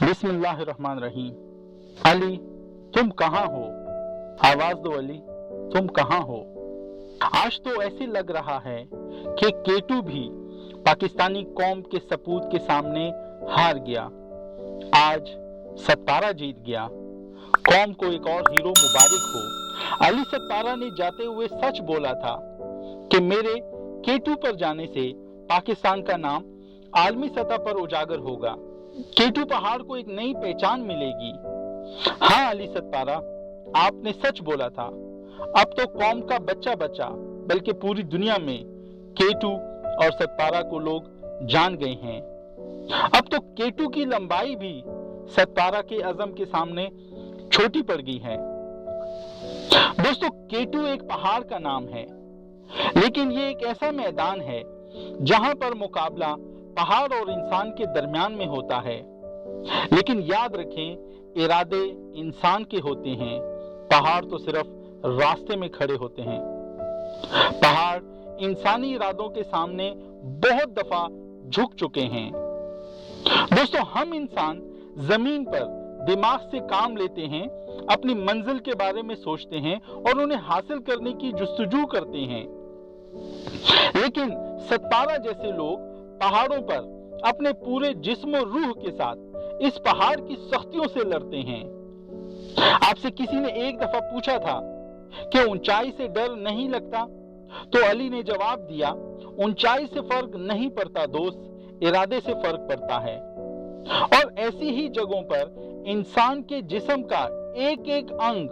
बिस्मिल्लाहिर्रहमानिर्रहीम। अली तुम कहाँ हो? आवाज दो अली, तुम कहाँ हो? आज तो ऐसे लग रहा है कि केटू भी पाकिस्तानी कौम के सपूत के सामने हार गया। आज सत्तारा जीत गया। कौम को एक और हीरो मुबारक हो। अली सत्तारा ने जाते हुए सच बोला था कि मेरे केटू पर जाने से पाकिस्तान का नाम आलमी सतह पर उजागर होगा। केटू पहाड़ को एक नई पहचान मिलेगी। हाँ अली सत्तारा, आपने सच बोला था। अब तो कौम का बच्चा बच्चा बल्कि पूरी दुनिया में केटू और सत्तारा को लोग जान गए हैं। अब तो केटू की लंबाई भी सत्तारा के अज़म के सामने छोटी पड़ गई है। दोस्तों, केटू एक पहाड़ का नाम है, लेकिन ये एक ऐसा मैदान है जहां पर मुकाबला पहाड़ और इंसान के दरमियान में होता है। लेकिन याद रखें, इरादे इंसान के होते हैं, पहाड़ तो सिर्फ रास्ते में खड़े होते हैं। पहाड़ इंसानी इरादों के सामने बहुत दफा झुक चुके हैं। दोस्तों, हम इंसान जमीन पर दिमाग से काम लेते हैं, अपनी मंजिल के बारे में सोचते हैं और उन्हें हासिल करने की जुस्तजू करते हैं। लेकिन सत्तारा जैसे लोग पहाड़ों पर अपने पूरे जिस्म और रूह के साथ इस पहाड़ की सख्तियों से लड़ते हैं। आपसे किसी ने एक दफा पूछा था कि ऊंचाई से डर नहीं लगता, तो अली ने जवाब दिया, ऊंचाई से फर्क नहीं पड़ता दोस्त, इरादे से फर्क पड़ता है। और ऐसी ही जगहों पर इंसान के जिस्म का एक एक अंग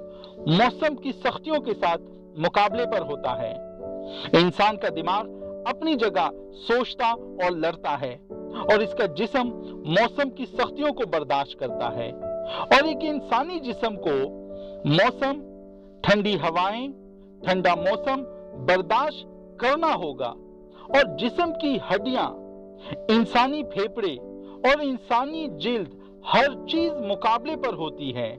मौसम की सख्तियों के साथ मुकाबले पर होता है। इंसान का दिमाग अपनी जगह सोचता और लड़ता है और इसका जिस्म मौसम की सख्तियों को बर्दाश्त करता है। और एक इंसानी जिस्म को मौसम, ठंडी हवाएं, ठंडा मौसम बर्दाश्त करना होगा। और जिस्म की हड्डियां, इंसानी फेफड़े और इंसानी जिल्द, हर चीज मुकाबले पर होती है।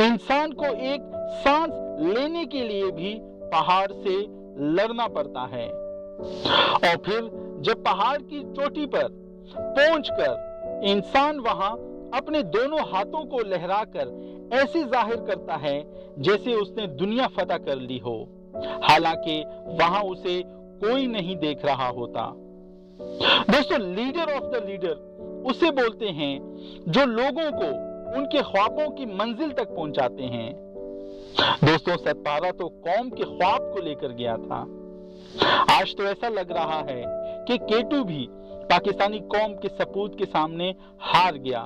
इंसान को एक सांस लेने के लिए भी पहाड़ से लड़ना पड़ता है। और फिर जब पहाड़ की चोटी पर पहुंचकर इंसान वहां अपने दोनों हाथों को लहराकर ऐसे जाहिर करता है जैसे उसने दुनिया फतह कर ली हो, हालांकि वहां उसे कोई नहीं देख रहा होता। दोस्तों, लीडर ऑफ द लीडर उसे बोलते हैं जो लोगों को उनके ख्वाबों की मंजिल तक पहुंचाते हैं। दोस्तों, सत्तारा तो कौम के ख्वाब को लेकर गया था। आज तो ऐसा लग रहा है कि केटू भी पाकिस्तानी कौम के सपूत के सामने हार गया।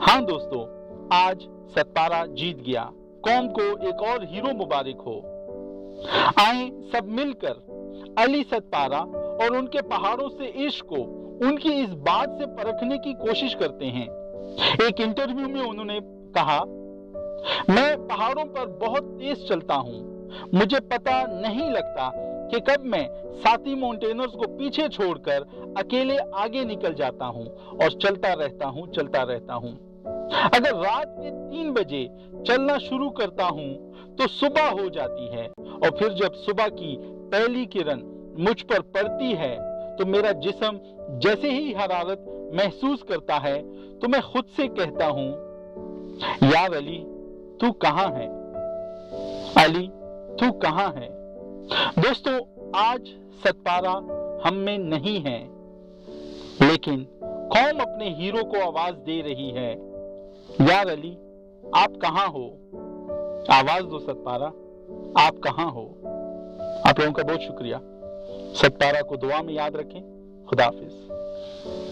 हाँ दोस्तों, आज सत्तारा जीत गया। कौम को एक और हीरो मुबारक हो। आए सब मिलकर अली सत्तारा और उनके पहाड़ों से इश्क को उनकी इस बात से परखने की कोशिश करते हैं। एक इंटरव्यू में उन्होंने कहा, मैं पहाड़ों पर बहुत तेज चलता हूँ। मुझे पता नहीं लगता कि कब मैं साथी माउंटेनर्स को पीछे छोड़कर अकेले आगे निकल जाता हूँ और चलता रहता हूँ। अगर रात के 3 बजे चलना शुरू करता हूँ तो सुबह हो जाती है, और फिर जब सुबह की पहली किरण मुझ पर पड़ती है तो मेरा जिस्म जैसे ही हरारत महसूस करता है तो मैं खुद से कहता हूँ, यार अली तू कहाँ है? अली तू कहाँ है? दोस्तों, आज सत्तारा हम में नहीं है, लेकिन कौम अपने हीरो को आवाज दे रही है। यार अली, आप कहाँ हो? आवाज दो सत्तारा, आप कहाँ हो? आप लोगों का बहुत शुक्रिया। सत्तारा को दुआ में याद रखें। खुदा हाफिज।